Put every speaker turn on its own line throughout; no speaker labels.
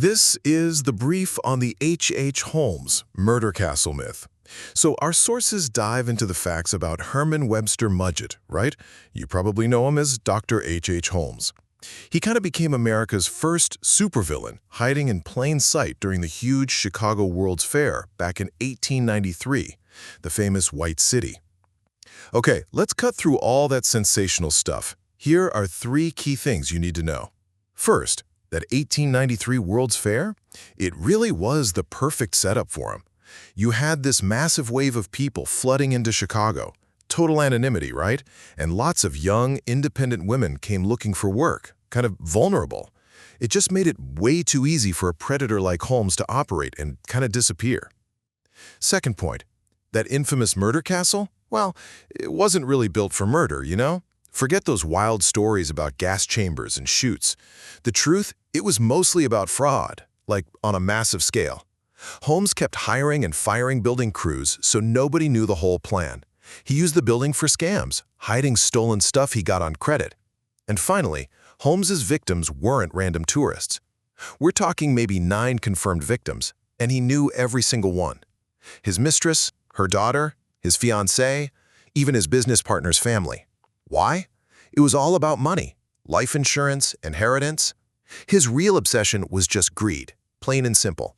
This is the brief on the H. Holmes murder castle myth. So our sources dive into the facts about Herman Webster Mudgett, right? You probably know him as Dr. H. Holmes. He kind of became America's first supervillain, hiding in plain sight during the huge Chicago World's Fair back in 1893, the famous White City. Okay, let's cut through all that sensational stuff. Here are 3 key things you need to know. First, that 1893 World's Fair? It really was the perfect setup for him. You had this massive wave of people flooding into Chicago. Total anonymity, right? And lots of young, independent women came looking for work, kind of vulnerable. It just made it way too easy for a predator like Holmes to operate and kind of disappear. Second point, that infamous murder castle? Well, it wasn't really built for murder, you know? Forget those wild stories about gas chambers and chutes. The truth, it was mostly about fraud, like on a massive scale. Holmes kept hiring and firing building crews so nobody knew the whole plan. He used the building for scams, hiding stolen stuff he got on credit. And finally, Holmes's victims weren't random tourists. We're talking maybe 9 confirmed victims, and he knew every single one. His mistress, her daughter, his fiancée, even his business partner's family. Why? It was all about money, life insurance, inheritance. His real obsession was just greed, plain and simple.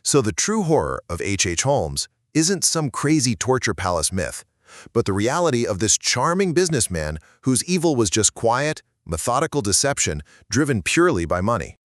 So the true horror of H. Holmes isn't some crazy torture palace myth, but the reality of this charming businessman whose evil was just quiet, methodical deception driven purely by money.